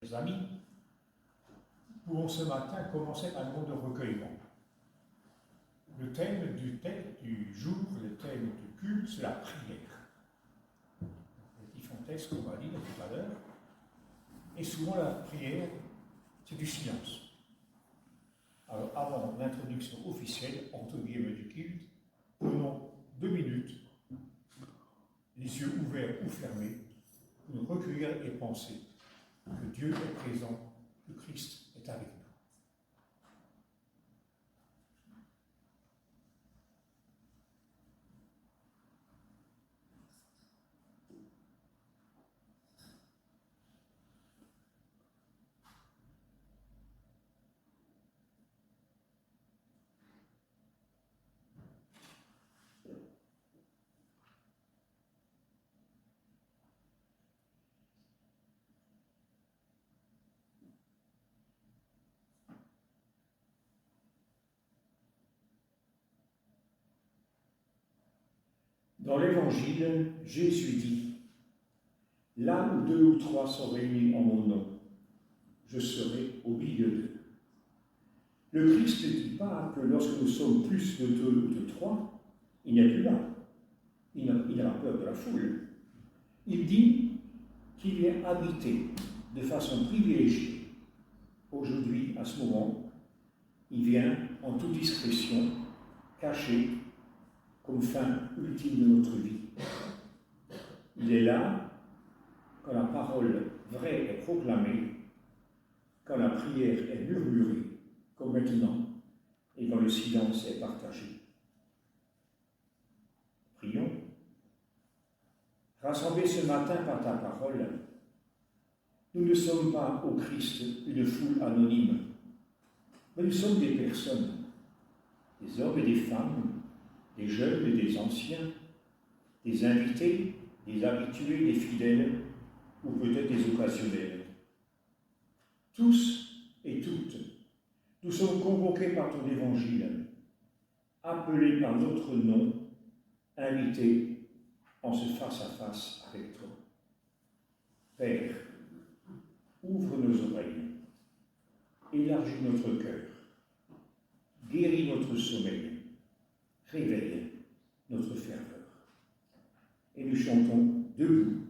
Mes amis, nous pouvons ce matin commencer par un moment de recueillement. Le thème du jour, le thème du culte, c'est la prière. Les Fontes, qu'on va dire tout à l'heure. Et souvent la prière, c'est du silence. Alors avant l'introduction officielle, entre guillemets, du culte, prenons 2 minutes, les yeux ouverts ou fermés, pour nous recueillir et penser que Dieu est présent, que Christ est avec nous. Dans l'Évangile, Jésus dit « Là où 2 ou 3 sont réunis en mon nom, je serai au milieu d'eux. » Le Christ ne dit pas que lorsque nous sommes plus de 2 ou de 3, il n'y a plus là. Il a peur de la foule. Il dit qu'il vient habiter de façon privilégiée. Aujourd'hui, à ce moment, il vient en toute discrétion, caché, comme fin ultime de notre vie. Il est là quand la parole vraie est proclamée, quand la prière est murmurée, comme maintenant, et quand le silence est partagé. Prions. Rassemblés ce matin par ta parole, nous ne sommes pas au Christ une foule anonyme, mais nous sommes des personnes, des hommes et des femmes, des jeunes et des anciens, des invités, des habitués, des fidèles, ou peut-être des occasionnels. Tous et toutes, nous sommes convoqués par ton évangile, appelés par notre nom, invités en ce face-à-face avec toi. Père, ouvre nos oreilles, élargis notre cœur, guéris notre sommeil, réveille notre ferveur. Et nous chantons debout.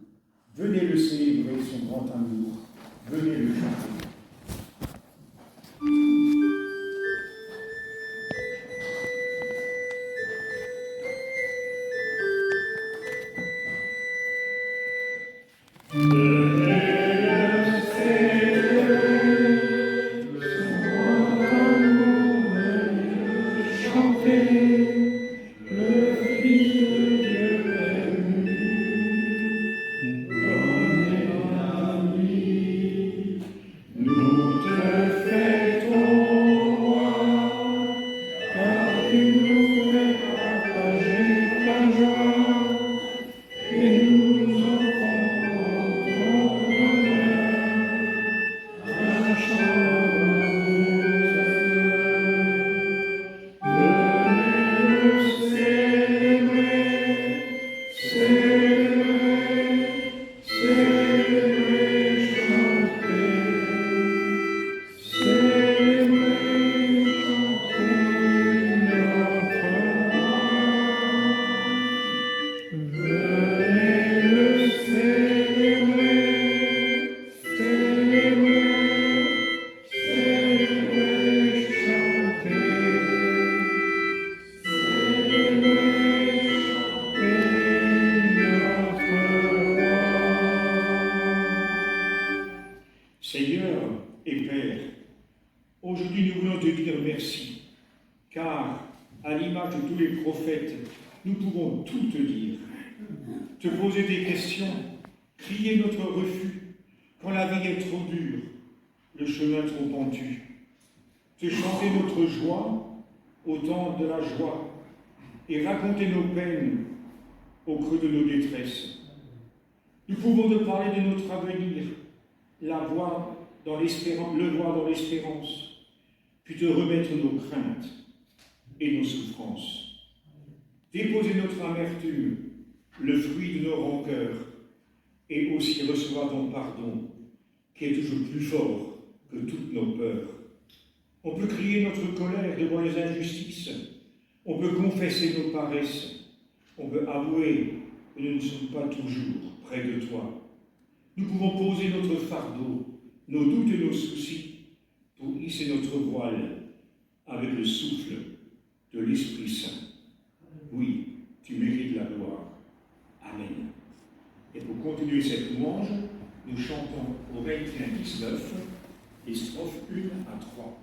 Venez le célébrer, son grand amour. Venez le chanter. Seigneur et Père, aujourd'hui nous voulons te dire merci, car à l'image de tous les prophètes, nous pouvons tout te dire, te poser des questions, crier notre refus quand la vie est trop dure, le chemin trop pentu, te chanter notre joie au temps de la joie et raconter nos peines au creux de nos détresses. Nous pouvons te parler de notre avenir, le voir dans l'espérance, puis te remettre nos craintes et nos souffrances. Déposer notre amertume, le fruit de nos rancœurs, et aussi recevoir ton pardon, qui est toujours plus fort que toutes nos peurs. On peut crier notre colère devant les injustices, on peut confesser nos paresses, on peut avouer que nous ne sommes pas toujours près de toi. Nous pouvons poser notre fardeau, nos doutes et nos soucis pour hisser notre voile avec le souffle de l'Esprit Saint. Oui, tu mérites la gloire. Amen. Et pour continuer cette louange, nous chantons au 21-19 les strophes 1 à 3.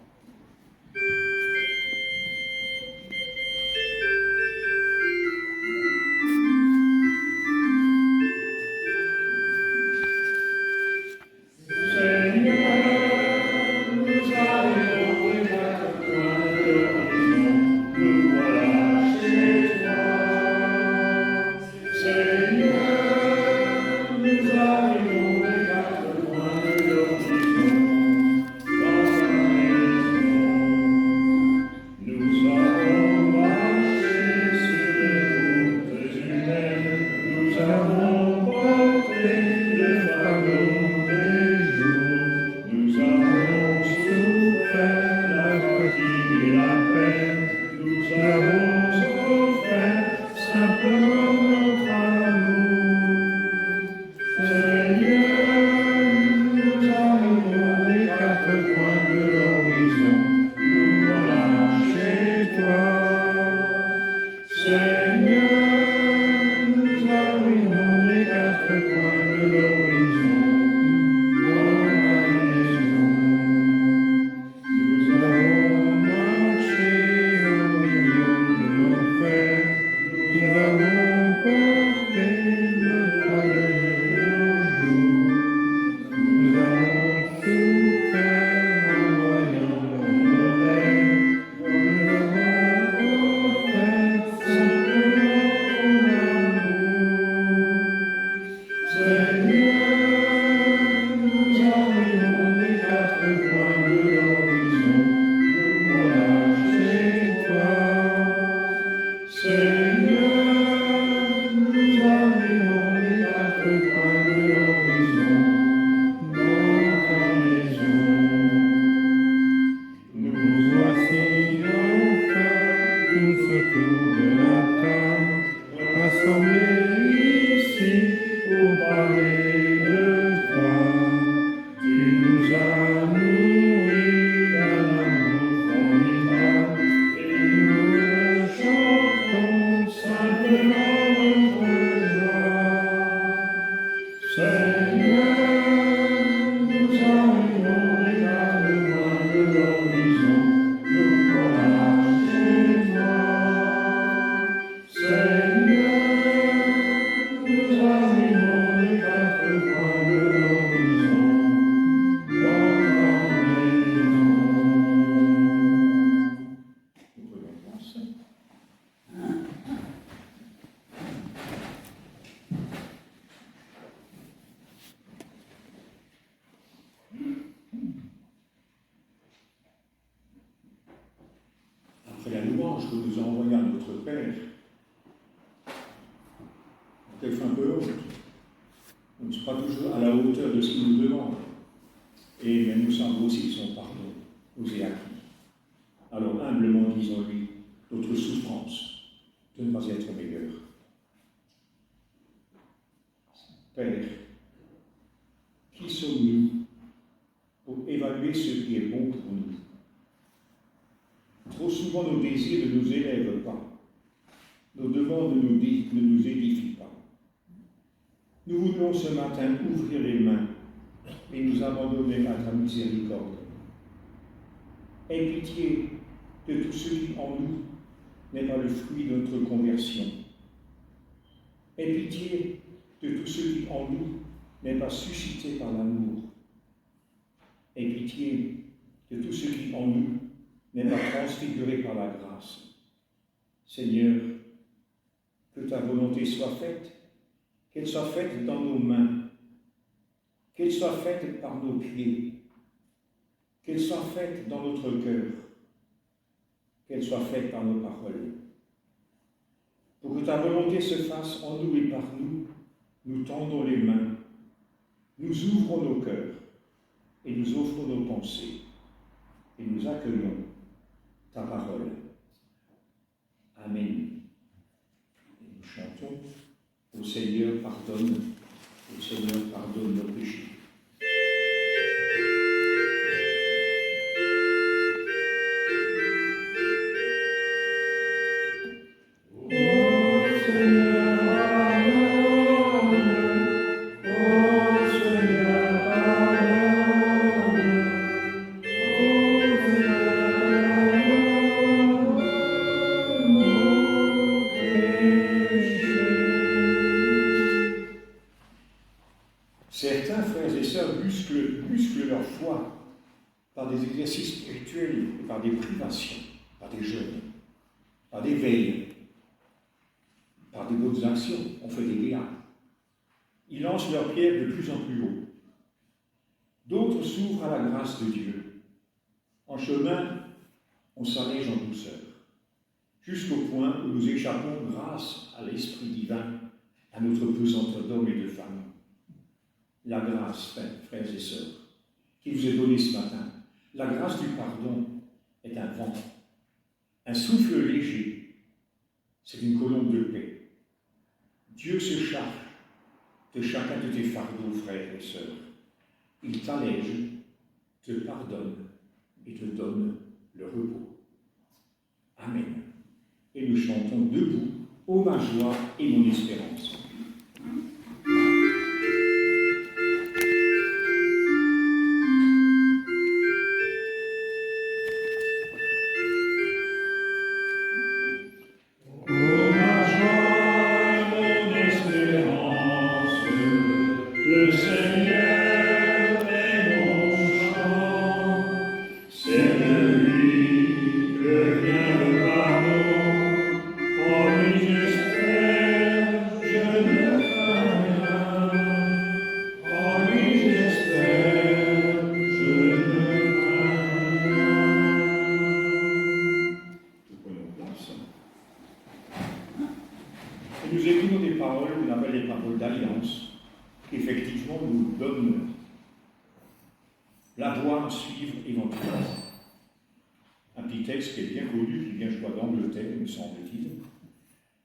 Après la louange que nous envoyons à notre Père, peut-être un peu honte. Nous ne sommes pas toujours à la hauteur de ce qu'il nous demande. Et mais nous savons aussi son pardon nous est acquis. Alors humblement disons-lui notre souffrance de ne pas être meilleur. Père, qui sommes-nous pour évaluer ce qui est bon pour nous? Trop souvent nos désirs ne nous élèvent pas. Nos demandes ne nous édifient pas. Nous voulons ce matin ouvrir les mains et nous abandonner à ta miséricorde. Aie pitié de tout ce qui en nous n'est pas le fruit de notre conversion. Aie pitié de tout ce qui en nous n'est pas suscité par l'amour. Aie pitié de tout ce qui en nous n'est pas transfiguré par la grâce. Seigneur, que ta volonté soit faite, qu'elle soit faite dans nos mains, qu'elle soit faite par nos pieds, qu'elle soit faite dans notre cœur, qu'elle soit faite par nos paroles. Pour que ta volonté se fasse en nous et par nous, nous tendons les mains, nous ouvrons nos cœurs et nous offrons nos pensées et nous accueillons ta parole. Amen. Et nous chantons « Au Seigneur pardonne nos péchés ». Certains frères et sœurs musclent leur foi par des exercices spirituels et par des privations, par des jeûnes, par des veilles, par des bonnes actions. On fait des guerres. Ils lancent leurs pierres de plus en plus haut. D'autres s'ouvrent à la grâce de Dieu. En chemin, on s'allège en douceur, jusqu'au point où nous échappons grâce à l'Esprit divin, à notre pesanteur d'hommes et de femmes. La grâce, frères et sœurs, qui vous est donnée ce matin, la grâce du pardon est un vent, un souffle léger, c'est une colombe de paix. Dieu se charge de chacun de tes fardeaux, frères et sœurs. Il t'allège, te pardonne et te donne le repos. Amen. Et nous chantons debout, ô ma joie et mon espérance. Et nous écoutons des paroles qu'on appelle les paroles d'alliance, qui effectivement nous donnent la voie à suivre éventuellement. Un petit texte qui est bien connu, qui vient, je crois, d'Angleterre, me semble-t-il.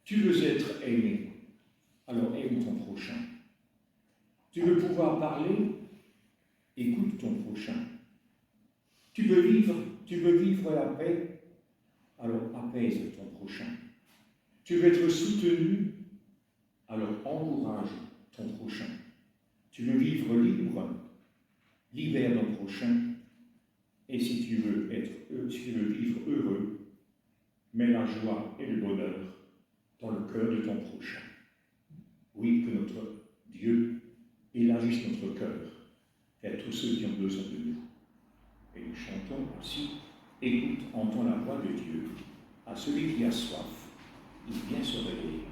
Tu veux être aimé, alors aime ton prochain. Tu veux pouvoir parler, écoute ton prochain. Tu veux vivre la paix, alors apaise ton prochain. Tu veux être soutenu, alors encourage ton prochain. Tu veux vivre libre, libère ton prochain. Et si tu veux vivre heureux, mets la joie et le bonheur dans le cœur de ton prochain. Oui, que notre Dieu élargisse notre cœur vers tous ceux qui ont besoin de nous. Et nous chantons aussi, écoute, entends la voix de Dieu. À celui qui a soif, il vient se réveiller.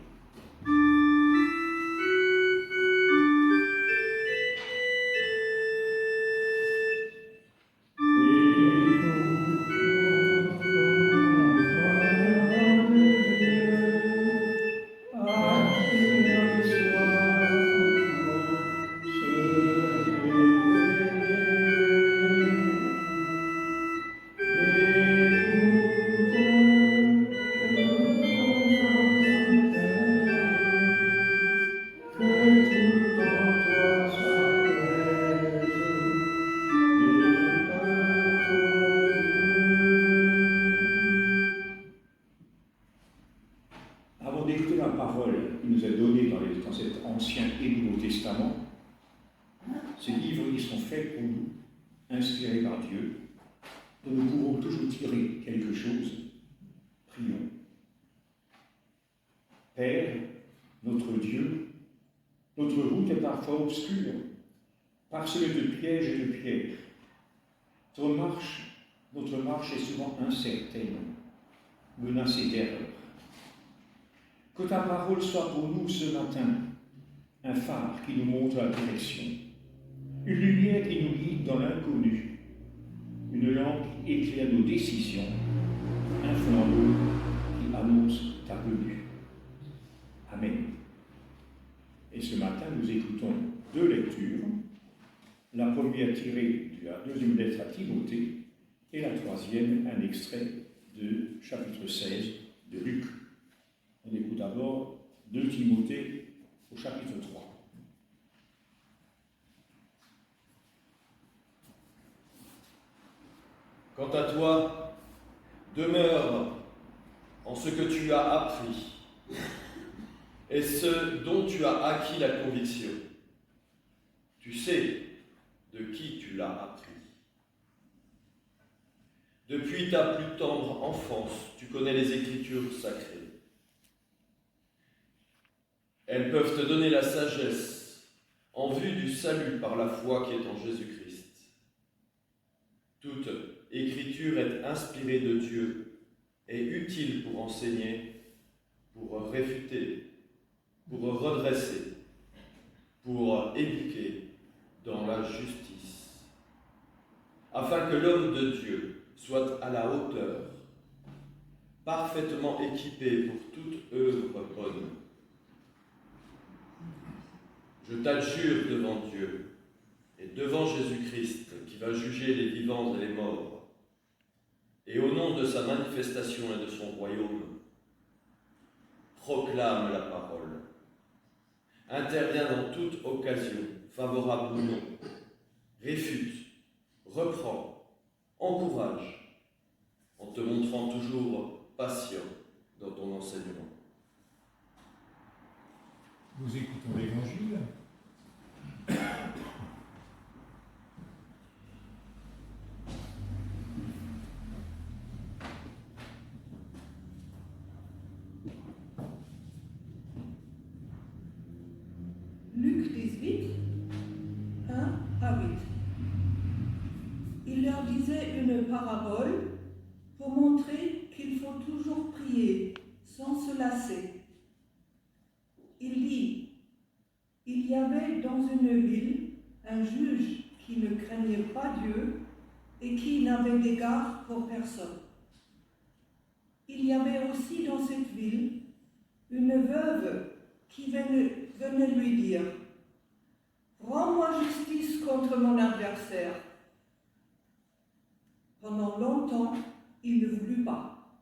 Avant d'écouter la parole qui nous est donnée dans cet Ancien et Nouveau Testament, ces livres qui sont faits pour nous, inspirés par Dieu, dont nous pouvons toujours tirer quelque chose. Prions. Père, notre Dieu, notre route est parfois obscure, parsemée de pièges et de pierres. Notre marche est souvent incertaine, menacée d'erreur. Que ta parole soit pour nous ce matin un phare qui nous montre la direction, une lumière qui nous guide dans l'inconnu, une lampe qui éclaire nos décisions, un flambeau qui annonce ta venue. Amen. Et ce matin, nous écoutons deux lectures. La première tirée du la deuxième lettre à Timothée, et la troisième, un extrait de chapitre 16 de Luc. On écoute d'abord 2 Timothée au chapitre 3. Quant à toi, demeure en ce que tu as appris et ce dont tu as acquis la conviction. Tu sais de qui tu l'as appris. Depuis ta plus tendre enfance, tu connais les Écritures sacrées. Elles peuvent te donner la sagesse en vue du salut par la foi qui est en Jésus-Christ. Toute Écriture est inspirée de Dieu et utile pour enseigner, pour réfuter, pour redresser, pour éduquer dans la justice, afin que l'homme de Dieu soit à la hauteur, parfaitement équipé pour toute œuvre bonne. Je t'adjure devant Dieu et devant Jésus-Christ, qui va juger les vivants et les morts, et au nom de sa manifestation et de son royaume, proclame la parole, intervient dans toute occasion, favorable ou non, réfute, reprend, encourage, en te montrant toujours patient dans ton enseignement. Nous écoutons l'Évangile. Luc 18, 1 à 8. Il leur disait une parabole pour montrer qu'il faut toujours prier sans se lasser. Il dit, il y avait dans une ville un juge qui ne craignait pas Dieu et qui n'avait d'égard pour personne. Il y avait aussi dans cette ville une veuve qui venait lui dire « Rends-moi justice contre mon adversaire ». Pendant longtemps, il ne voulut pas.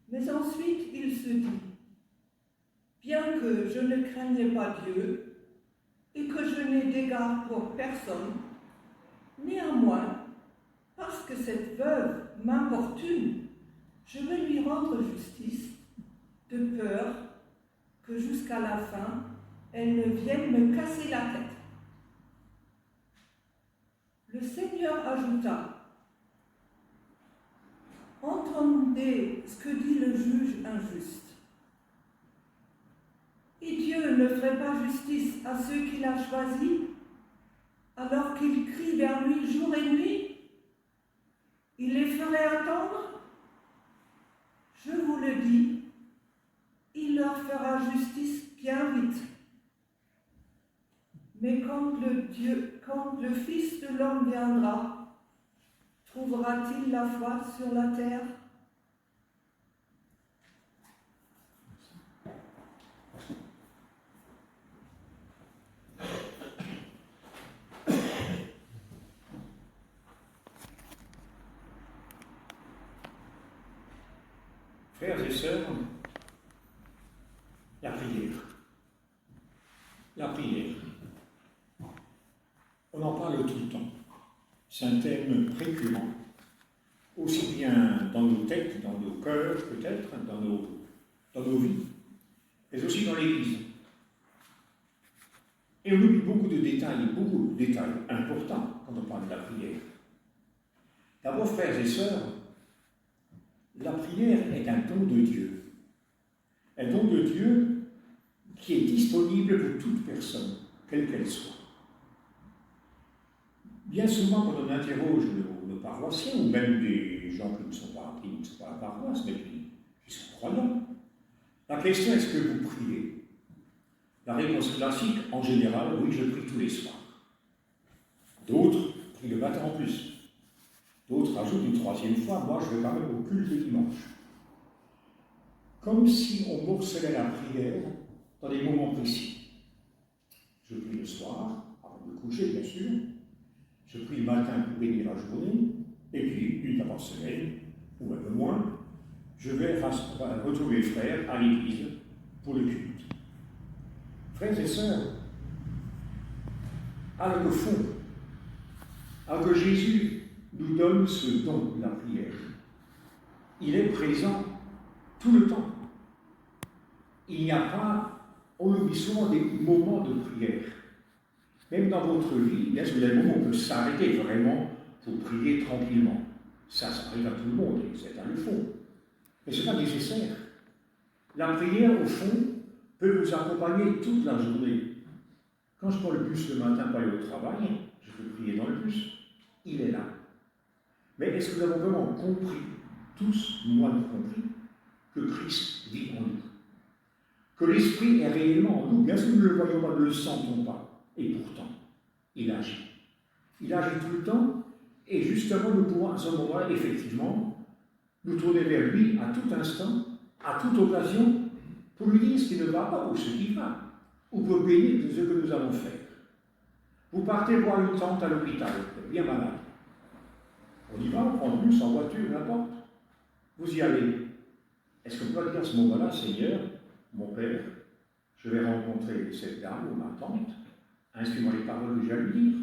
Mais ensuite, il se dit « Bien que je ne craignais pas Dieu et que je n'ai d'égard pour personne, néanmoins, parce que cette veuve m'importune, je vais lui rendre justice, de peur que jusqu'à la fin, elle ne vienne me casser la tête. » Le Seigneur ajouta, « Entendez ce que dit le juge injuste. Et Dieu ne ferait pas justice à ceux qu'il a choisis, alors qu'il crie vers lui jour et nuit? Il les ferait attendre? Je vous le dis, il leur fera justice bien vite. Mais quand le Fils de l'homme viendra, trouvera-t-il la foi sur la terre? » Frères et sœurs, la prière. La prière. On en parle tout le temps. C'est un thème récurrent, aussi bien dans nos têtes, dans nos cœurs peut-être, dans nos vies, mais aussi dans l'Église. Et on oublie beaucoup de détails importants quand on parle de la prière. D'abord, frères et sœurs, la prière est un don de Dieu. Un don de Dieu qui est disponible pour toute personne, quelle qu'elle soit. Bien souvent, quand on interroge nos paroissiens, ou même des gens qui ne sont pas à la paroisse, mais qui sont croyants, la question est-ce que vous priez? La réponse classique, en général, oui, je prie tous les soirs. D'autres prient le matin en plus. D'autres ajoutent une troisième fois, moi je vais quand même au culte le dimanche. Comme si on morcelait la prière dans des moments précis. Je prie le soir, avant de me coucher bien sûr, Je prie le matin pour bénir la journée, et puis, une fois par semaine, ou un peu moins, je vais retrouver les frères à l'église pour le culte. Frères et sœurs, alors que Jésus nous donne ce don de la prière, il est présent tout le temps. Il n'y a pas, on oublie souvent des moments de prière. Même dans votre vie, bien sûr, il y a des moments où on peut s'arrêter vraiment pour prier tranquillement. Ça arrive à tout le monde, et certains le font. Mais ce n'est pas nécessaire. La prière, au fond, peut vous accompagner toute la journée. Quand je prends le bus le matin pour aller au travail, je peux prier dans le bus. Il est là. Mais est-ce que nous avons vraiment compris, tous, moi compris, que Christ vit en nous? Que l'Esprit est réellement en nous? Bien sûr, nous ne le voyons pas, nous ne le sentons pas. Et pourtant, il agit. Il agit tout le temps, et justement, nous pouvons à ce moment-là, effectivement, nous tourner vers lui à tout instant, à toute occasion, pour lui dire ce qui ne va pas ou ce qui va, ou pour bénir de ce que nous allons faire. Vous partez voir une tante à l'hôpital, bien malade. On y va, on prend le bus, en voiture, n'importe. Vous y allez. Est-ce qu'on peut dire à ce moment-là, Seigneur, mon Père, je vais rencontrer cette dame ou ma tante, instruis-moi les paroles que j'ai à lui dire.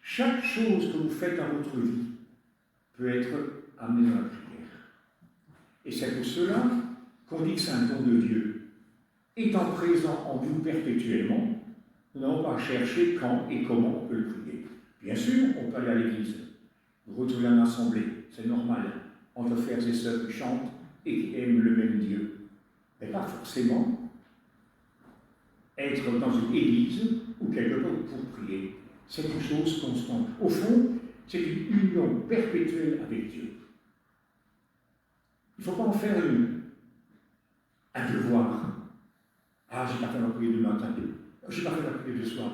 Chaque chose que vous faites dans votre vie peut être amenée dans la prière. Et c'est pour cela qu'on dit que c'est un don de Dieu. Étant présent en vous perpétuellement, nous n'avons pas à chercher quand et comment on peut le prier. Bien sûr, on peut aller à l'église, vous retrouvez en assemblée, c'est normal, entre frères et sœurs qui chantent et qui aiment le même Dieu. Mais pas forcément être dans une église ou quelque part pour prier. C'est une chose constante. Au fond, c'est une union perpétuelle avec Dieu. Il ne faut pas en faire un devoir. Ah, j'ai pas fait ma prière du matin. J'ai pas fait la prière du soir.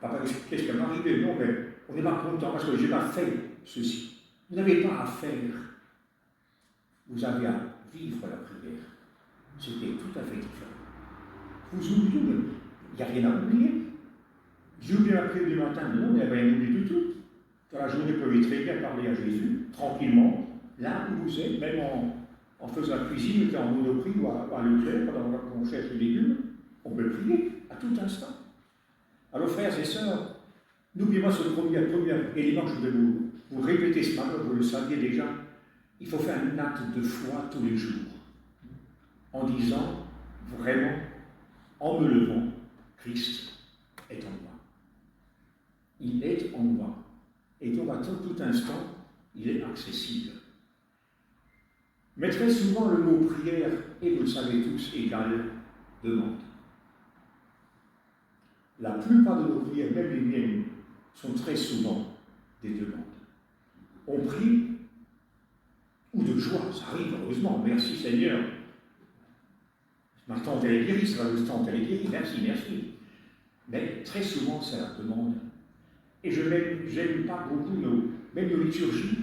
Papa, qu'est-ce qui m'est arrivé? Non, mais on n'est pas content parce que j'ai pas fait ceci. Vous n'avez pas à faire. Vous avez à vivre la prière. C'était tout à fait différent. Vous oubliez, il n'y a rien à oublier. J'ai oublié la prière du matin, non, il n'y a rien oublié du tout. Dans la journée, vous pouvez très bien parler à Jésus, tranquillement, là où vous êtes, même en faisant la cuisine, en monoprix ou à Leclerc, pendant qu'on cherche les légumes, on peut prier à tout instant. Alors, frères et sœurs, n'oubliez pas ce premier élément que je vais vous répéter ce matin, vous le saviez déjà. Il faut faire un acte de foi tous les jours, en disant vraiment, en me levant, Christ est en moi. Il est en moi. Et donc, à tout instant, il est accessible. Mais très souvent, le mot prière, et vous le savez tous, égale demande. La plupart de nos prières, même les miennes, sont très souvent des demandes. On prie, ou de joie, ça arrive, heureusement, merci Seigneur. Ma tante, elle est guérie, ça va, votre tante, elle est guérie, merci. Mais très souvent, c'est la demande. Et je n'aime pas beaucoup même nos liturgies.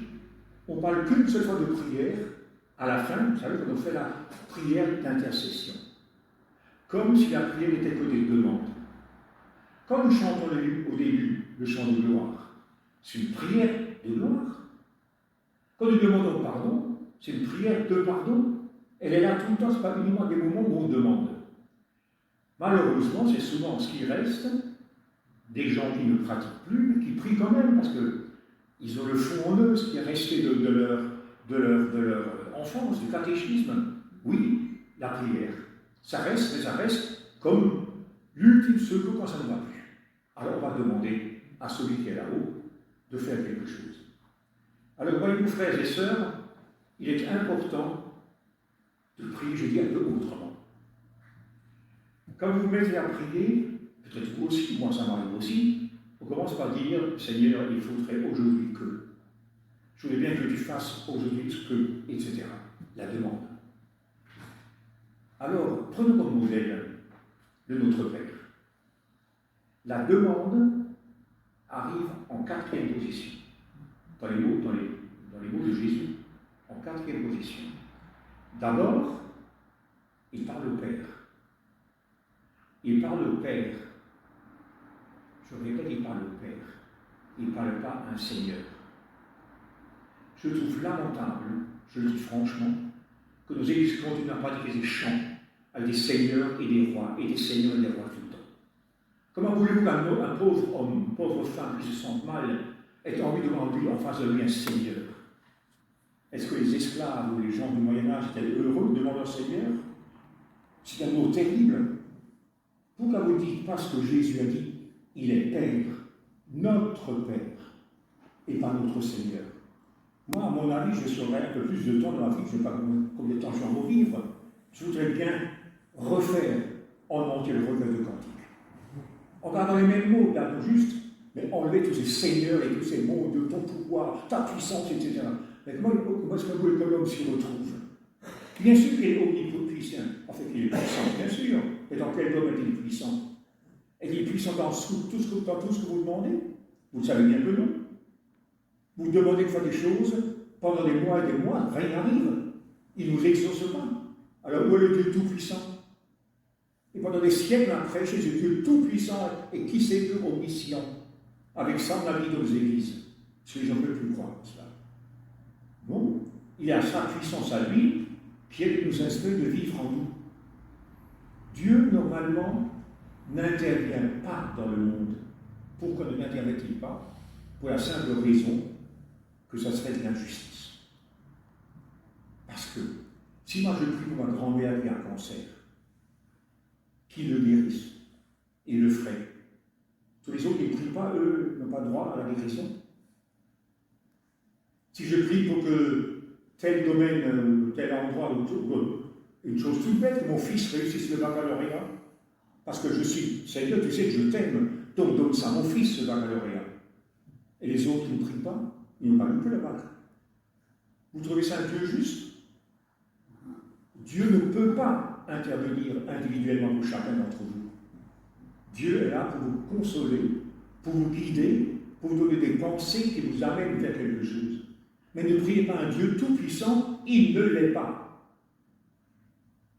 On parle qu'une seule fois de prière, à la fin, vous savez, quand on fait la prière d'intercession. Comme si la prière n'était que des demandes. Quand nous chantons au début le chant de gloire, c'est une prière de gloire. Quand nous demandons pardon, c'est une prière de pardon. Elle est là tout le temps, ce n'est pas uniquement des moments où on demande. Malheureusement, c'est souvent ce qui reste, des gens qui ne pratiquent plus, mais qui prient quand même, parce qu'ils ont le fond en eux, ce qui est resté de leur enfance, du catéchisme. Oui, la prière. Ça reste, mais ça reste comme l'ultime secours quand ça ne va plus. Alors on va demander à celui qui est là-haut de faire quelque chose. Alors voyez-vous, frères et sœurs, il est important de prier, je dis un peu autrement. Quand vous vous mettez à prier, peut-être vous aussi, moi ça m'arrive aussi, on commence par dire, Seigneur, il faudrait aujourd'hui que. Je voudrais bien que tu fasses aujourd'hui ce que, etc. La demande. Alors, prenons comme modèle de notre Père. La demande arrive en 4e position. Dans les mots de Jésus, en 4e position. D'abord, il parle au Père. Il parle au Père. Je répète, il parle au Père. il ne parle pas à un seigneur. Je trouve lamentable, je le dis franchement, que nos églises continuent à pratiquer des chants avec des seigneurs et des rois, et des seigneurs et des rois tout le temps. Comment voulez-vous qu'un pauvre homme, une pauvre femme qui se sent mal, ait envie de rendre en face de lui un seigneur? Est-ce que les esclaves ou les gens du Moyen-Âge étaient heureux devant leur seigneur? C'est un mot terrible. Pourquoi vous ne dites pas ce que Jésus a dit? Il est Père, notre Père, et pas notre Seigneur. Moi, à mon avis, je serais un peu plus de temps dans ma vie, je ne sais pas combien de temps je vais en vivre. Je voudrais bien refaire en entier le recueil de cantiques. En gardant les mêmes mots, là, juste, mais enlever tous ces seigneurs et tous ces mots de ton pouvoir, ta puissance, etc. Mais comment est-ce que l'homme s'y retrouve? Bien sûr qu'il est omnipuissant. En fait, il est puissant, bien sûr. Et dans quel domaine est-il puissant? Est-il puissant dans tout ce que vous demandez? Vous le savez bien que non. Vous demandez de faire des choses, pendant des mois et des mois, rien n'arrive. Il ne vous exauce pas. Alors où est le Dieu tout-puissant? Et pendant des siècles après, chez ce Dieu tout-puissant, et qui sait que omniscient? Avec ça, on a mis nos églises. Parce que les gens ne peuvent plus croire à cela. Bon, il a sa puissance à lui, qui est de nous inspirer de vivre en nous. Dieu, normalement, n'intervient pas dans le monde. Pourquoi ne n'intervient-il pas? Pour la simple raison que ça serait de l'injustice. Parce que, si moi je prie pour ma grand-mère qui a un cancer, qu'il le guérisse, et le ferait. Tous les autres qui ne prient pas, eux, n'ont pas droit à la guérison. Si je prie pour que tel domaine ou tel endroit, une chose toute bête, que mon fils réussisse le baccalauréat, parce que je suis Seigneur, tu sais que je t'aime, donc donne ça à mon fils, ce baccalauréat. Et les autres qui ne prient pas, ils n'ont pas eu que le bac. Vous trouvez ça un Dieu juste? Dieu ne peut pas intervenir individuellement pour chacun d'entre vous. Dieu est là pour vous consoler, pour vous guider, pour vous donner des pensées qui vous amènent vers quelque chose. Mais ne priez pas un Dieu tout-puissant, il ne l'est pas.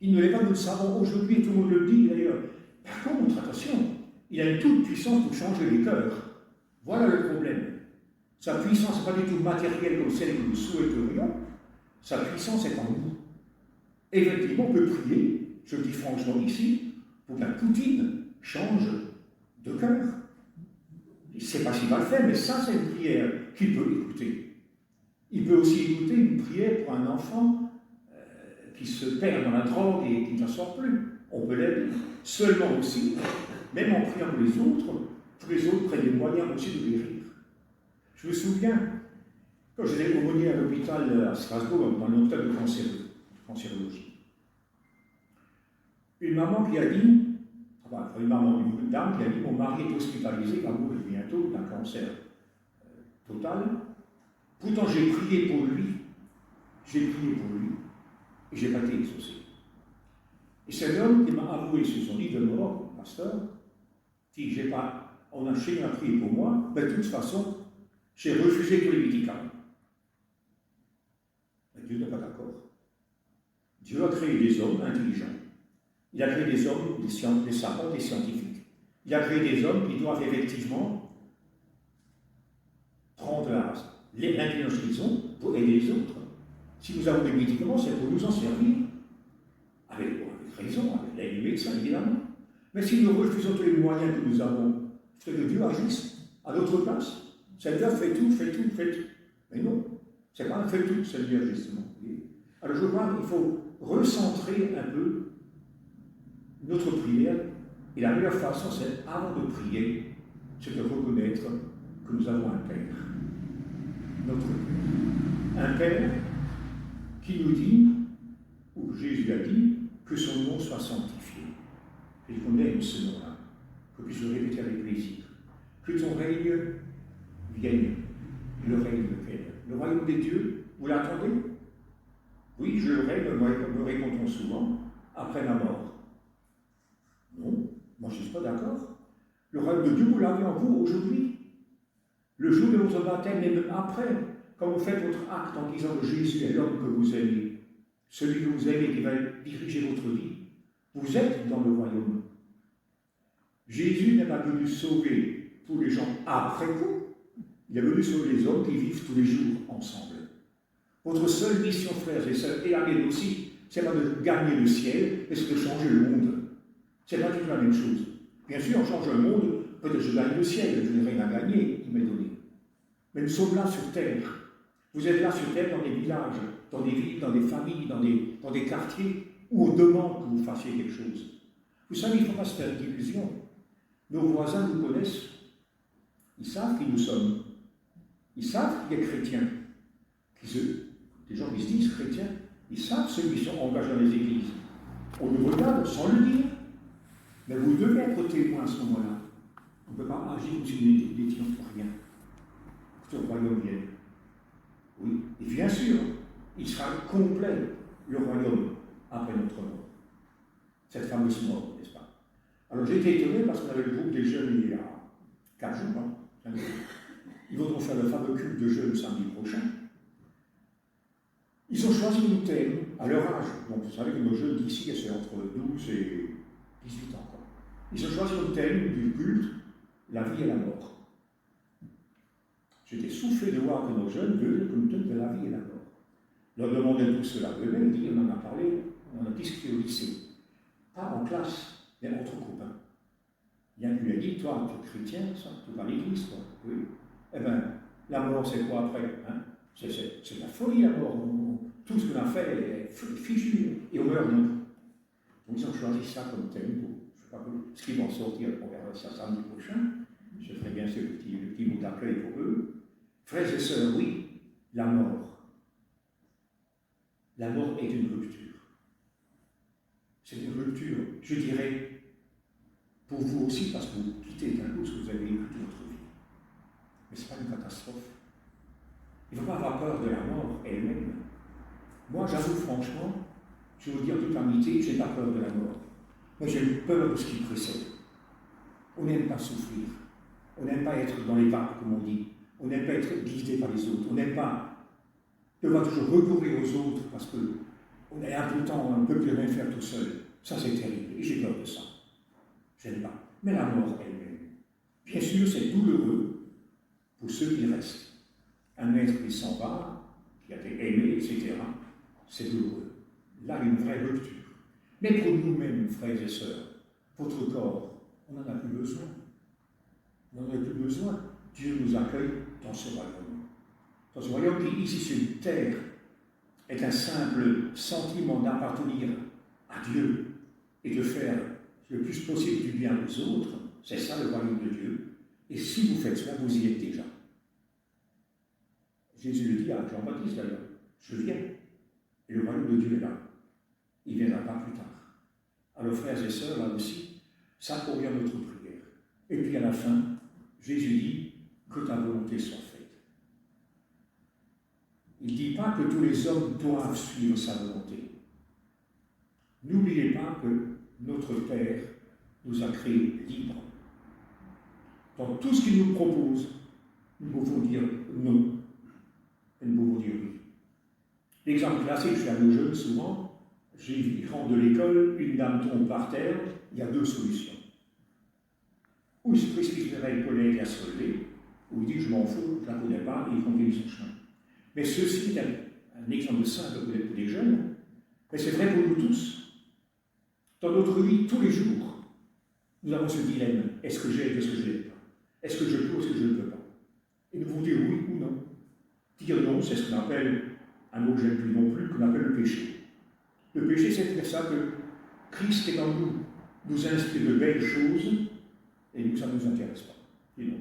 Il ne l'est pas, nous le savons aujourd'hui, tout le monde le dit d'ailleurs. Par contre, attention, il a une toute-puissance pour changer les cœurs. Voilà le problème. Sa puissance n'est pas du tout matérielle comme celle que nous souhaiterions, sa puissance est en nous. Effectivement, on peut prier, je le dis franchement ici, pour qu'un Poutine change de cœur. C'est pas si mal fait, mais ça, c'est une prière qu'il peut écouter. Il peut aussi écouter une prière pour un enfant qui se perd dans la drogue et qui n'en sort plus. On peut l'aider. Seulement aussi, même en priant pour les autres prennent les moyens aussi de guérir. Je me souviens, quand j'étais aumônier à l'hôpital à Strasbourg, dans l'hôpital de cancérologie, une maman qui a dit, une dame qui a dit, mon mari est hospitalisé, il va mourir bientôt d'un cancer total. Pourtant, j'ai prié pour lui, et je n'ai pas été exaucé. Et c'est l'homme qui m'a avoué sur son lit de mort, pasteur, dit, on a chez à prier pour moi, mais de toute façon, j'ai refusé tous les médicaments. Mais Dieu n'est pas d'accord. Dieu a créé des hommes intelligents. Il a créé des hommes, des savants, des scientifiques. Il a créé des hommes qui doivent effectivement prendre l'intelligence qu'ils ont pour aider les autres. Si nous avons des médicaments, c'est pour nous en servir. Avec raison, avec l'aide du médecin, évidemment. Mais si nous refusons tous les moyens que nous avons, c'est que Dieu agisse à notre place. Seigneur, fais tout. Mais non, c'est pas un fait tout, Seigneur, justement. Alors je crois qu'il faut recentrer un peu notre prière. Et la meilleure façon, c'est, avant de prier, c'est de reconnaître que nous avons un Père. Notre Père. Un Père qui nous dit, ou Jésus a dit, que son nom soit sanctifié. Et qu'on aime ce nom-là, qu'on puisse le répéter avec plaisir. Que ton règne vienne. Le règne lequel? Le royaume des dieux, vous l'attendez? Oui, je le règne, me répondons souvent, après ma mort. Non, moi je ne suis pas d'accord. Le royaume de Dieu, vous l'avez en vous aujourd'hui. Le jour de votre baptême, et même après, quand vous faites votre acte en disant que Jésus est l'homme que vous aimez, celui que vous aimez qui va diriger votre vie, vous êtes dans le royaume. Jésus n'est pas venu sauver tous les gens après vous, Il est venu sauver les hommes qui vivent tous les jours ensemble. Votre seule mission, frères et sœurs, et la mienne aussi, c'est pas de gagner le ciel, mais c'est de changer le monde. C'est pas du tout la même chose. Bien sûr, on change le monde, peut-être je gagne le ciel, je n'ai rien à gagner, il m'est donné. Mais nous sommes là sur terre. Vous êtes là sur terre dans des villages, dans des villes, dans des familles, dans des quartiers où on demande que vous fassiez quelque chose. Vous savez, il ne faut pas se faire d'illusions. Nos voisins nous connaissent. Ils savent qui nous sommes. Ils savent qui est chrétien. Des gens qui se disent chrétiens, ils savent ceux qui sont engagés dans les églises. On nous regarde sans le dire. Mais vous devez être témoin à ce moment-là. On ne peut pas agir comme si nous n'étions pour rien. Que le royaume vienne. Oui, et bien sûr, il sera complet, le royaume, après notre mort. Cette fameuse mort, n'est-ce pas? Alors j'ai été étonné parce qu'on avait le groupe des jeunes il y a 4 jours. Hein. Ils vont donc faire le fameux culte de jeunes samedi prochain. Ils ont choisi une thème à leur âge. Donc vous savez que nos jeunes d'ici, c'est entre 12 et 18 ans. Quoi. Ils ont choisi une thème du culte, la vie et la mort. J'étais soufflé de voir que nos jeunes veulent comme thème de la vie et la mort. Leur demandaient tout cela. Eux-mêmes disent, on en a parlé, on a discuté au lycée. Pas en classe, mais entre copains. Il y a un qui lui a dit, toi, tu es chrétien, ça, tu vas à l'église, toi. Oui. Eh bien, la mort, c'est quoi après hein? C'est la folie, la mort. Tout ce qu'on a fait est fichu, et on meurt donc. Donc ils ont choisi ça comme thème. Je ne sais pas ce qu'ils vont sortir, on verra ça samedi prochain. Je ferai bien sûr le petit mot d'accueil pour eux. Frères et sœurs, oui, la mort. La mort est une rupture. C'est une rupture, je dirais, pour vous aussi, parce que vous quittez d'un coup ce que vous avez vécu toute votre vie. Mais ce n'est pas une catastrophe. Il ne faut pas avoir peur de la mort elle-même. Moi, j'avoue franchement, je vais vous dire toute amitié, je n'ai pas peur de la mort. Moi, j'ai peur de ce qui précède. On n'aime pas souffrir. On n'aime pas être dans les vagues, comme on dit. On n'aime pas être guidé par les autres. On n'aime pas devoir toujours recourir aux autres parce qu'on est un peu de temps, on ne peut plus rien faire tout seul. Ça, c'est terrible. Et j'ai peur de ça. Je n'aime pas. Mais la mort elle-même, bien sûr, c'est douloureux pour ceux qui restent. Un être qui s'en va, qui a été aimé, etc., c'est douloureux. Là, il y a une vraie rupture. Mais pour nous-mêmes, frères et sœurs, votre corps, on n'en a plus besoin. On n'en a plus besoin. Dieu nous accueille dans ce royaume. Dans ce royaume qui, ici sur une terre, est un simple sentiment d'appartenir à Dieu et de faire le plus possible du bien aux autres. C'est ça le royaume de Dieu. Et si vous faites cela, vous y êtes déjà. Jésus le dit à Jean-Baptiste d'ailleurs, je viens. Et le royaume de Dieu est là. Il ne viendra pas plus tard. Alors frères et sœurs, là aussi, ça provient de notre prière. Et puis à la fin, Jésus dit que ta volonté soit faite. Il ne dit pas que tous les hommes doivent suivre sa volonté. N'oubliez pas que notre Père nous a créés libres. Dans tout ce qu'il nous propose, nous pouvons dire non. Et nous pouvons dire oui. L'exemple classique, je fais à nos jeunes souvent, ils rentrent de l'école, une dame tombe par terre, il y a 2 solutions. Ou il se précipite vers les collègues à se relever, ou il dit je m'en fous, je ne la connais pas, et il continue son chemin. Mais ceci est un exemple simple pour les jeunes, mais c'est vrai pour nous tous. Dans notre vie, tous les jours, nous avons ce dilemme. Est-ce que j'ai, est-ce que je n'ai pas? Est-ce que je peux, est-ce que je ne peux pas? Et nous pouvons dire oui ou non. Dire non, c'est ce qu'on appelle, un mot que j'aime plus non plus, qu'on appelle le péché. Le péché, c'est de dire ça que Christ est en nous, nous inspire de belles choses, et nous, ça ne nous intéresse pas. Et non.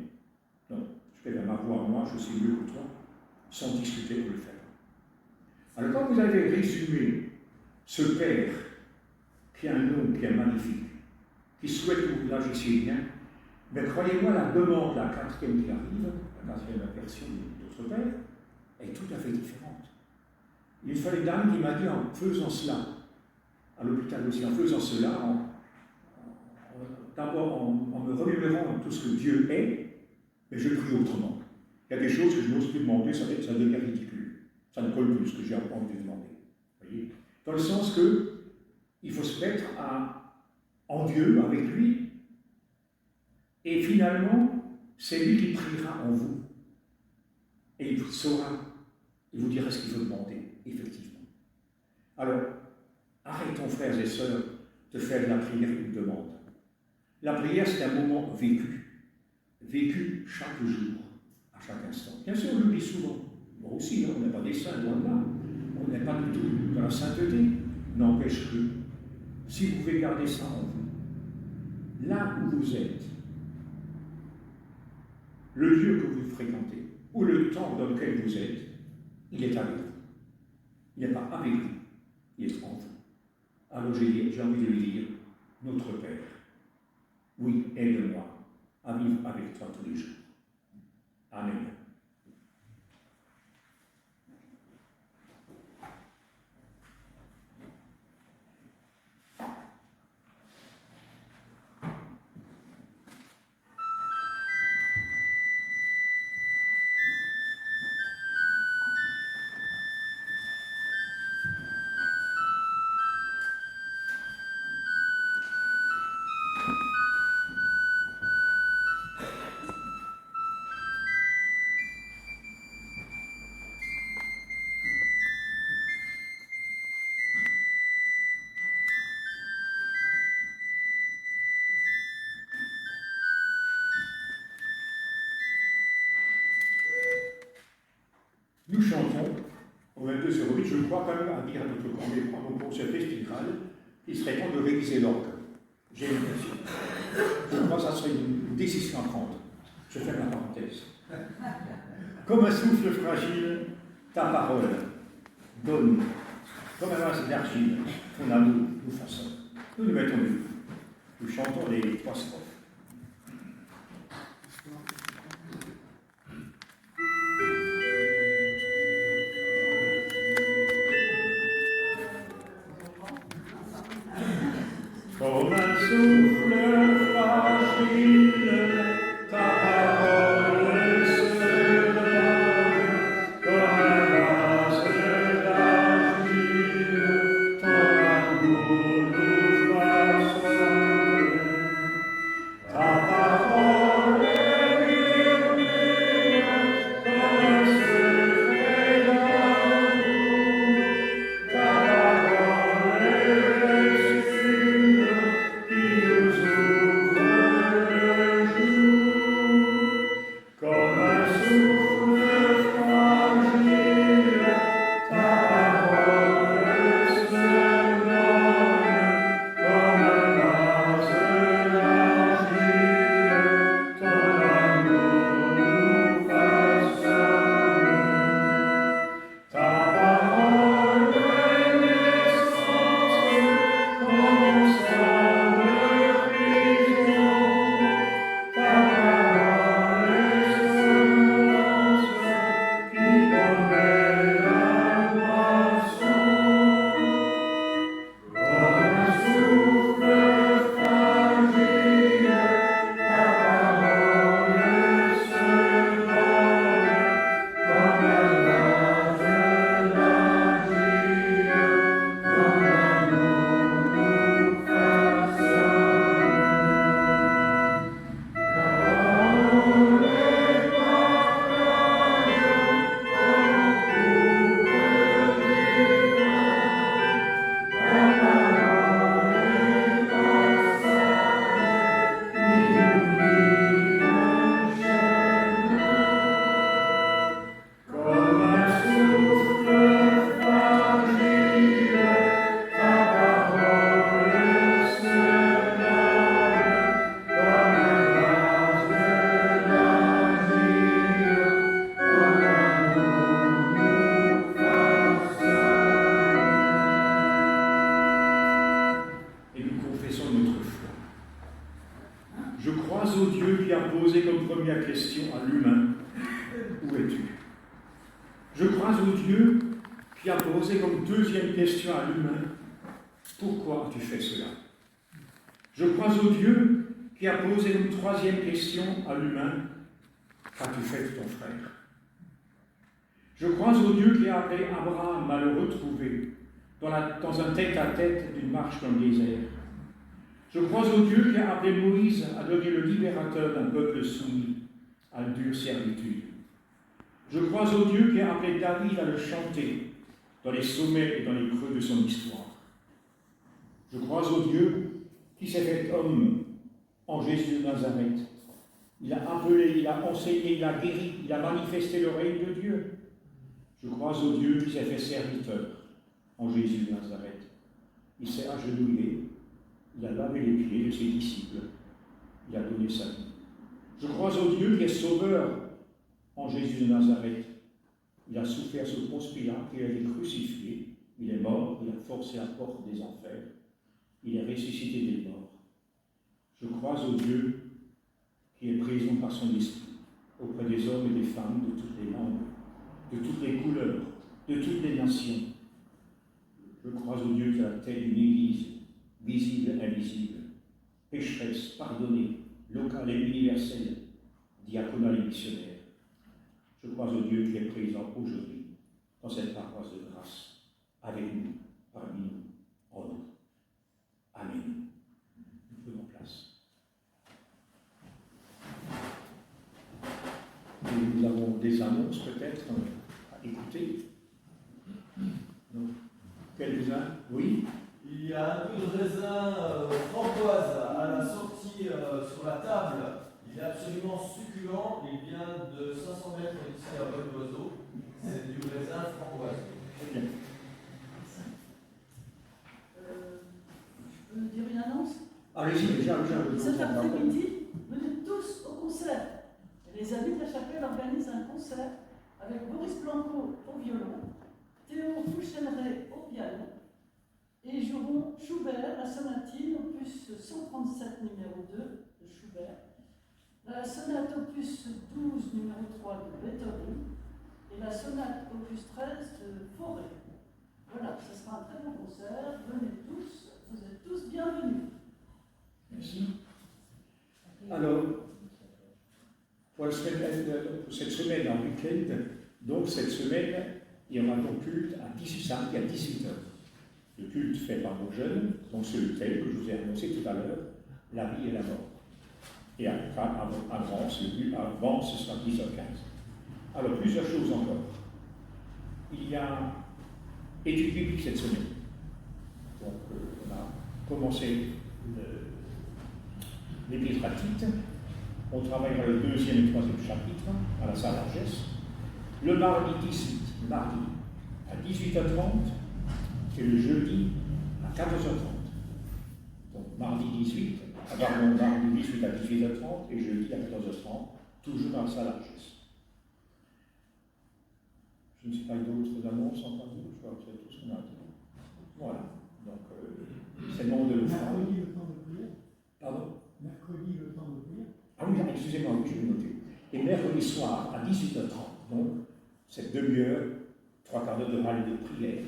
Non, je fais ma voix, moi, je sais mieux que toi, sans discuter pour le faire. Alors quand vous avez résumé ce Père, qui a un nom qui est magnifique, qui souhaite que vous agissiez bien, mais croyez-moi, la demande, la 4e qui arrive, la 4e version de notre Père, est tout à fait différente. Il fallait une dame qui m'a dit, en faisant cela, à l'hôpital aussi, en faisant cela, d'abord en me remémorant tout ce que Dieu est, mais je prie autrement. Il y a des choses que je n'ose plus demander, ça devient ridicule. Ça ne colle plus ce que j'ai envie de demander. Voyez, dans le sens que il faut se mettre en Dieu, avec lui, et finalement, c'est lui qui priera en vous. Et il saura, il vous dira ce qu'il faut demander, effectivement. Alors, arrêtons, frères et sœurs, de faire de la prière une demande. La prière, c'est un moment vécu chaque jour, à chaque instant. Bien sûr, on l'oublie souvent. Moi aussi, on n'est pas des saints, loin de là. On n'est pas du tout dans la sainteté. N'empêche que, si vous pouvez garder ça en vous, là où vous êtes, le lieu que vous fréquentez, ou le temps dans lequel vous êtes, il est avec vous. Il n'est pas avec vous, il est en vous. Alors j'ai envie de lui dire, notre Père, oui, aide-moi à vivre avec toi tous les jours. Amen. Nous chantons au 22:08, je crois quand même à dire à notre concert festival qu'il serait temps de réviser l'orgue. J'ai une question. Je crois que ça serait une décision à prendre. Je fais ma parenthèse. Comme un souffle fragile, ta parole donne, comme un vase d'argile, ton amour nous façonne. Nous nous mettons debout. Nous chantons les 3 strophes. Comme un souffle fragile, ta parole se donne, comme un vase d'argile, ton amour nous façonne. Ta parole est murmure, comme un secret d'amour, ta parole est comme un souffle fragile, ta parole se donne, comme un vase d'argile, ton amour nous façonne. Ta parole est naissance, commençant de prison, ta parole est semence qui promet la moisson. Comme un souffle fragile, ta parole se donne, comme un vase d'argile, ton amour nous façonne. Parole et partage, comme coupe divin, ta parole est passage qui oublie un chemin. Comme un souffle fragile, ta parole se donne, comme un vase d'argile, ton amour nous façonne. Et nous confessons notre foi. Je crois au Dieu qui a posé comme première question à l'humain, où es-tu? Je crois au Dieu qui a posé comme deuxième question à l'humain, pourquoi as-tu fait cela? Je crois au Dieu qui a posé comme troisième question à l'humain, qu'as-tu fait de ton frère? Je crois au Dieu qui a appelé Abraham à le retrouver dans un tête-à-tête d'une marche dans le désert. Je crois au Dieu qui a appelé Moïse à devenir le libérateur d'un peuple soumis à une dure servitude. Je crois au Dieu qui a appelé David à le chanter dans les sommets et dans les creux de son histoire. Je crois au Dieu qui s'est fait homme en Jésus de Nazareth. Il a appelé, il a enseigné, il a guéri, il a manifesté le règne de Dieu. Je crois au Dieu qui s'est fait serviteur en Jésus de Nazareth. Il s'est agenouillé, il a lavé les pieds de ses disciples, il a donné sa vie. Je crois au Dieu qui est sauveur en Jésus de Nazareth. Il a souffert sous Ponce Pilate, il a été crucifié, il est mort, il a forcé la porte des enfers, il est ressuscité des morts. Je crois au Dieu qui est présent par son esprit auprès des hommes et des femmes de toutes les langues, de toutes les couleurs, de toutes les nations. Je crois au Dieu qui a la tête d'une église, visible et invisible, pécheresse, pardonnée, locale et universelle, diaconale et missionnaire. Je crois au Dieu qui est présent aujourd'hui dans cette paroisse de grâce, avec nous, parmi nous, en nous. Amen. Nous prenons place. Et nous avons des annonces peut-être à écouter. Non. Quelques-uns? Oui? Il y a un peu de raisin framboise à la sortie sur la table. Il est absolument succulent. Il vient de 500 mètres d'ici à Vol d'Oiseau. C'est du raisin framboise. Très bien. Je peux dire une annonce? Allez-y, déjà. Cet après-midi, venez tous au concert. Les amis de la chapelle organisent un concert avec Boris Blanco au violon, Théo Foucheneret au piano, et ils joueront Schubert, la sonatine, opus 137 numéro 2 de Schubert, la sonate opus 12 numéro 3 de Beethoven, et la sonate opus 13 de Fauré. Voilà, ce sera un très bon concert. Venez tous, vous êtes tous bienvenus. Merci. Alors, pour cette semaine en week-end, donc cette semaine, il y aura donc culte à 18h. Le culte fait par nos jeunes, donc c'est le thème que je vous ai annoncé tout à l'heure, la vie et la mort. Et avant, ce sera 10h15. Alors, plusieurs choses encore. Il y a étude biblique cette semaine. Donc, on a commencé l'épître à Tite. On travaillera le 2e et 3e chapitre à la salle Argès. Le mardi 18, mardi à 18h30 et le jeudi à 14h30. Donc mardi 18, mardi 18 à 18h30 et jeudi à 14h30, toujours dans la salle Argès. Je ne sais pas d'autres annonces entendues, je crois que c'est tout ce qu'on a dit. Voilà, donc c'est le moment de l'offrande. Mercredi, le temps de prière. Pardon? Mercredi, le temps de prière. Ah oui, excusez-moi, oui, je vais noter. Et mercredi soir à 18h30, donc cette demi-heure, 3/4 d'heure de rallye de prière,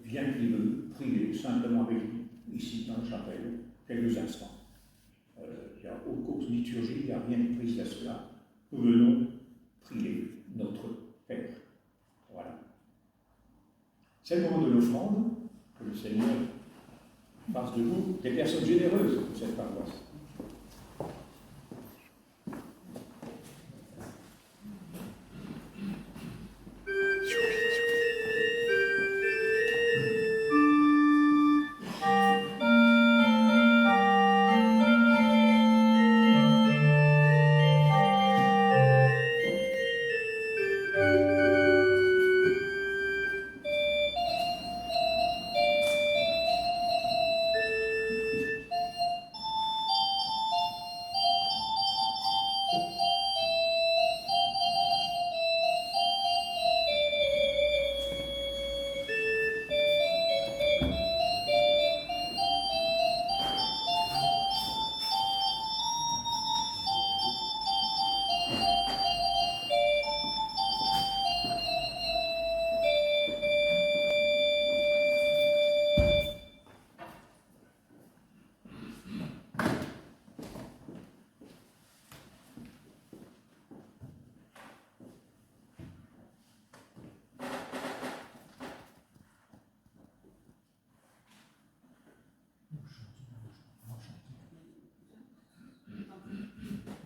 vient qui veut prier simplement avec nous, ici dans la chapelle, quelques instants. Il n'y a aucune liturgie, il n'y a rien de précis à cela. Nous venons prier notre Père. Voilà. C'est le moment de l'offrande, que le Seigneur fasse de vous des personnes généreuses de cette paroisse.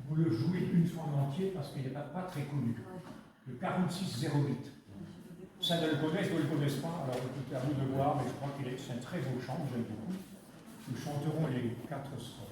Vous le jouez une fois en entier parce qu'il n'est pas très connu. le 4608. Certains le connaissent, d'autres ne le connaissent pas, alors écoutez, à vous de voir, mais je crois que c'est un très beau chant, j'aime beaucoup. Nous chanterons les 4 strophes.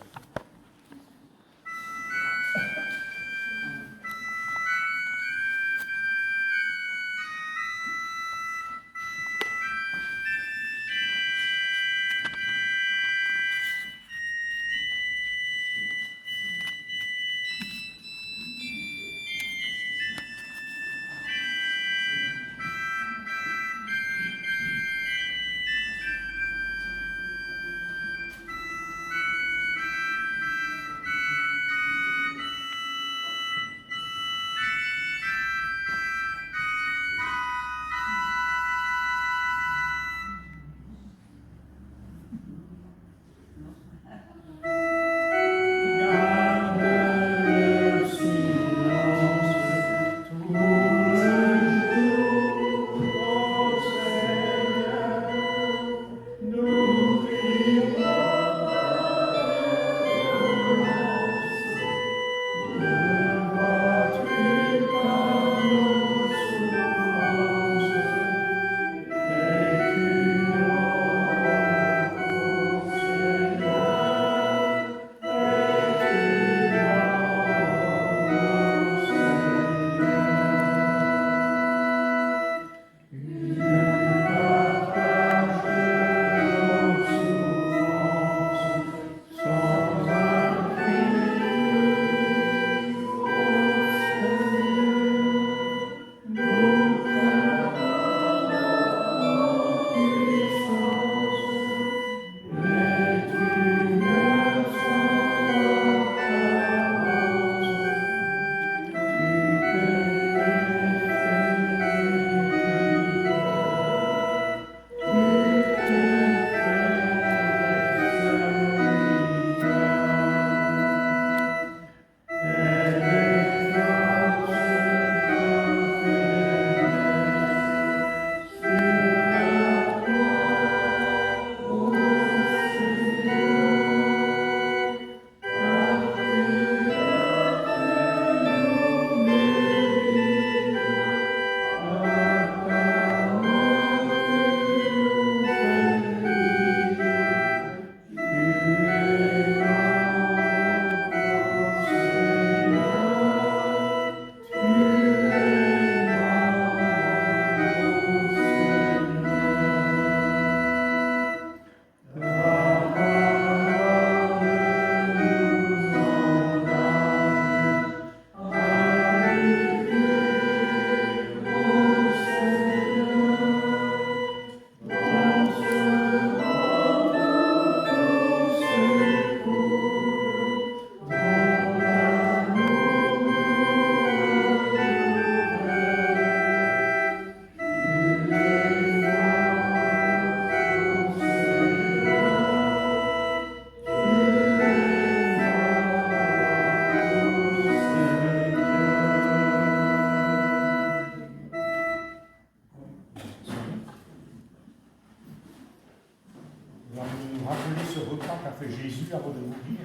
Jésus avant de mourir.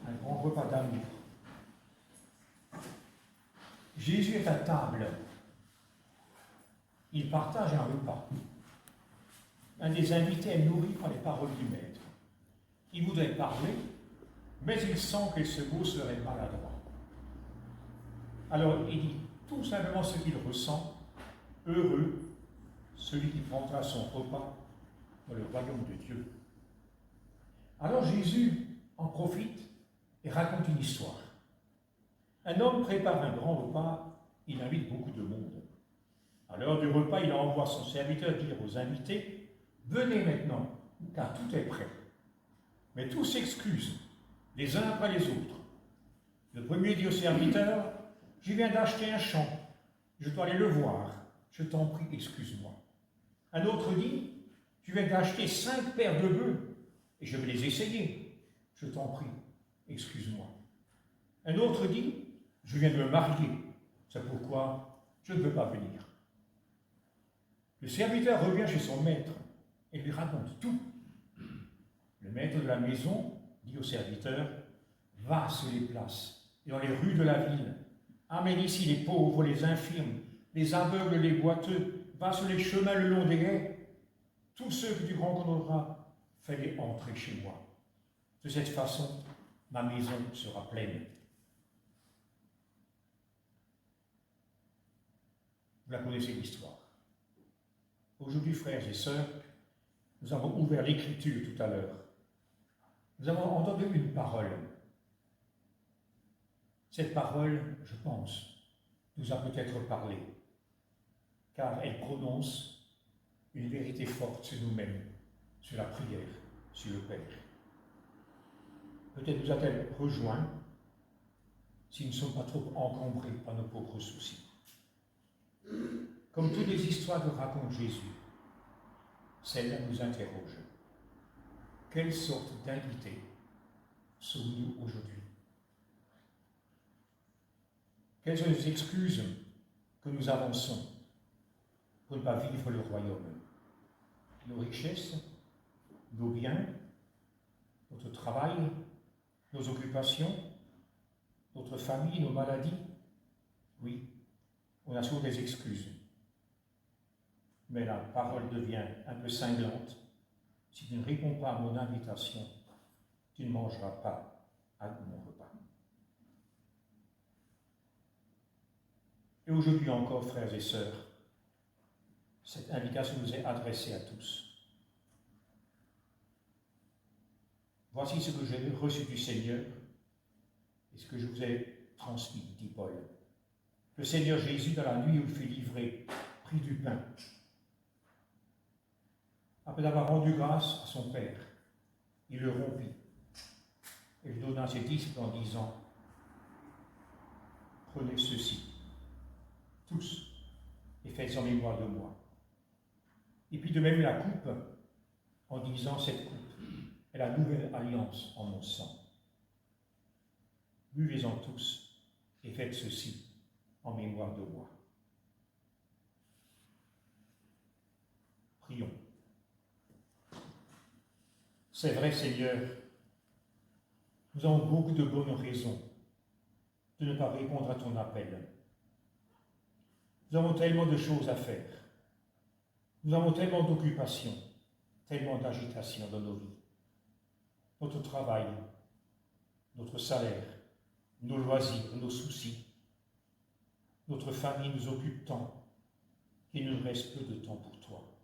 Un grand repas d'amour. Jésus est à table. Il partage un repas. Un des invités est nourri par les paroles du Maître. Il voudrait parler, mais il sent que ce mot serait maladroit. Alors il dit tout simplement ce qu'il ressent. Heureux celui qui prendra son repas dans le royaume de Dieu. Alors Jésus en profite et raconte une histoire. Un homme prépare un grand repas, il invite beaucoup de monde. À l'heure du repas, il envoie son serviteur dire aux invités « Venez maintenant, car tout est prêt. » Mais tous s'excusent, les uns après les autres. Le premier dit au serviteur « Je viens d'acheter un champ, je dois aller le voir, je t'en prie, excuse-moi. » Un autre dit « Je viens d'acheter 5 paires de bœufs, et je vais les essayer, je t'en prie, excuse-moi. » Un autre dit « Je viens de me marier, c'est pourquoi je ne peux pas venir. » Le serviteur revient chez son maître et lui raconte tout. Le maître de la maison dit au serviteur « Va sur les places et dans les rues de la ville, Amène ici les pauvres, les infirmes, les aveugles, les boiteux. Va sur les chemins le long des haies. Tous ceux que tu rencontreras, fais-les entrer chez moi. De cette façon, ma maison sera pleine. Vous la connaissez l'histoire. Aujourd'hui, frères et sœurs, nous avons ouvert l'Écriture tout à l'heure. Nous avons entendu une parole. Cette parole, je pense, nous a peut-être parlé, car elle prononce une vérité forte sur nous-mêmes, sur la prière, sur le Père. Peut-être nous a-t-elle rejoints si nous ne sommes pas trop encombrés par nos propres soucis. Comme toutes les histoires que raconte Jésus, celle-là nous interroge. Quelle sorte d'invité sommes-nous aujourd'hui? Quelles sont les excuses que nous avançons pour ne pas vivre le royaume? Nos richesses, nos biens, notre travail, nos occupations, notre famille, nos maladies? Oui, on a souvent des excuses. Mais la parole devient un peu cinglante. Si tu ne réponds pas à mon invitation, tu ne mangeras pas à mon repas. Et aujourd'hui encore, frères et sœurs, cette invitation nous est adressée à tous. Voici ce que j'ai reçu du Seigneur et ce que je vous ai transmis, dit Paul. Le Seigneur Jésus, dans la nuit où il fut livré, prit du pain. Après avoir rendu grâce à son Père, il le rompit et le donna à ses disciples en disant: prenez ceci, tous, et faites en mémoire de moi. Et puis de même la coupe, en disant: cette coupe est la nouvelle alliance en mon sang. Buvez-en tous et faites ceci en mémoire de moi. Prions. C'est vrai, Seigneur, nous avons beaucoup de bonnes raisons de ne pas répondre à ton appel. Nous avons tellement de choses à faire. Nous avons tellement d'occupations, tellement d'agitation dans nos vies. Notre travail, notre salaire, nos loisirs, nos soucis, notre famille nous occupe tant qu'il nous reste peu de temps pour toi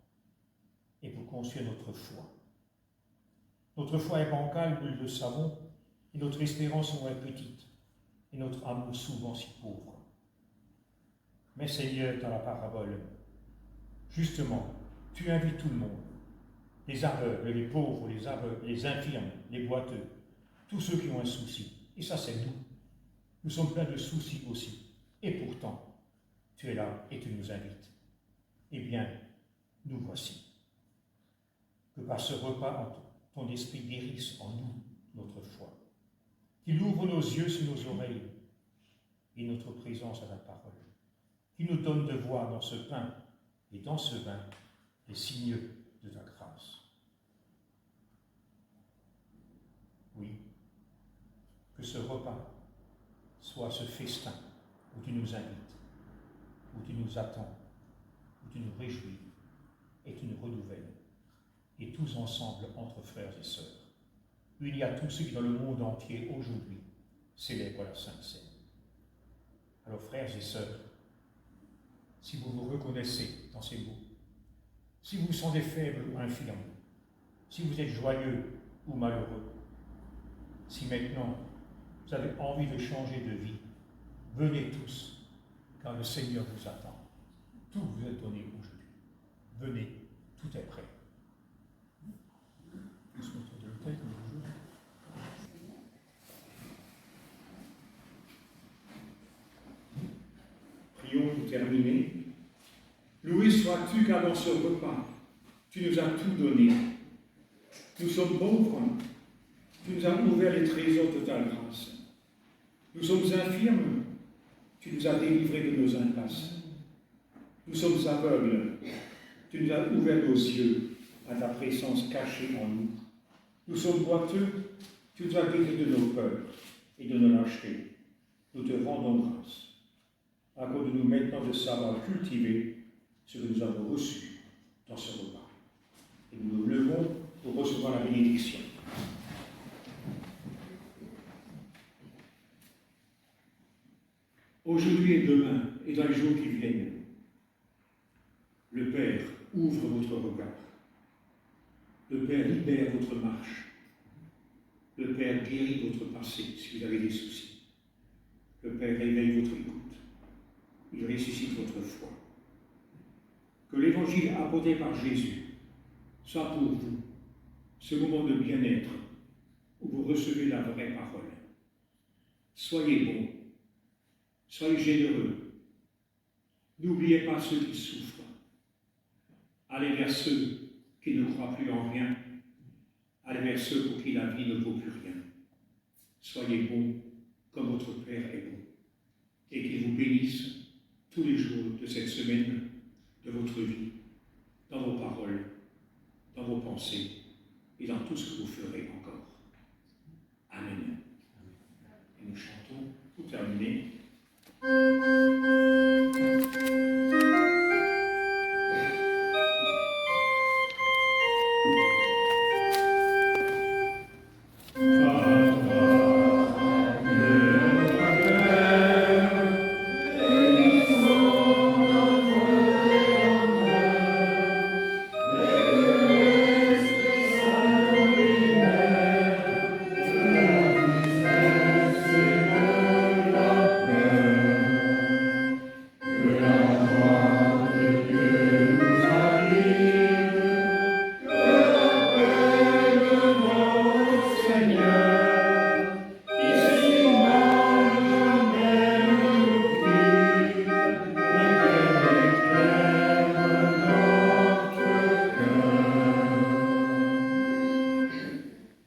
et pour construire notre foi. Notre foi est bancale, nous le savons, et notre espérance est petite, et notre amour souvent si pauvre. Mais Seigneur, dans la parabole, justement, tu invites tout le monde, les aveugles, les pauvres, les aveugles, les infirmes, les boiteux, tous ceux qui ont un souci. Et ça, c'est nous. Nous sommes pleins de soucis aussi. Et pourtant, tu es là et tu nous invites. Eh bien, nous voici. Que par ce repas, ton esprit guérisse en nous notre foi. Qu'il ouvre nos yeux sur nos oreilles et notre présence à la parole. Qu'il nous donne de voir dans ce pain et dans ce vin les signes de ta grâce. Oui, que ce repas soit ce festin où tu nous invites, où tu nous attends, où tu nous réjouis et tu nous renouvelles. Et tous ensemble, entre frères et sœurs, unis à tous ceux qui dans le monde entier aujourd'hui célèbrent la Sainte Seine. Alors frères et sœurs, si vous vous reconnaissez dans ces mots, si vous vous sentez faible ou infirme, si vous êtes joyeux ou malheureux, si maintenant vous avez envie de changer de vie, venez tous, car le Seigneur vous attend. Tout vous est donné aujourd'hui. Venez, tout est prêt. Prions pour terminer. Loué sois-tu, car dans ce repas, tu nous as tout donné. Nous sommes pauvres, tu nous as ouvert les trésors de ta grâce. Nous sommes infirmes, tu nous as délivrés de nos impasses. Nous sommes aveugles, tu nous as ouvert nos yeux à ta présence cachée en nous. Nous sommes boiteux, tu nous as guéris de nos peurs et de nos lâchetés. Nous te rendons grâce. accorde-nous maintenant de savoir cultiver ce que nous avons reçu dans ce repas. Et nous nous levons pour recevoir la bénédiction. Aujourd'hui et demain, et dans les jours qui viennent, le Père ouvre votre regard. Le Père libère votre marche. Le Père guérit votre passé si vous avez des soucis. Le Père réveille votre écoute. Il ressuscite votre foi. Que l'Évangile apporté par Jésus soit pour vous ce moment de bien-être où vous recevez la vraie parole. Soyez bons. Soyez généreux. N'oubliez pas ceux qui souffrent. Allez vers ceux qui ne croient plus en rien. Allez vers ceux pour qui la vie ne vaut plus rien. Soyez bons comme votre Père est bon. Et qu'il vous bénisse tous les jours de cette semaine de votre vie, dans vos paroles, dans vos pensées et dans tout ce que vous ferez encore. Amen. Et nous chantons pour terminer.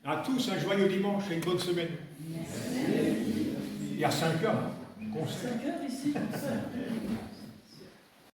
À tous, un joyeux dimanche et une bonne semaine. Il y a 5 heures. 5 heures ici, concert.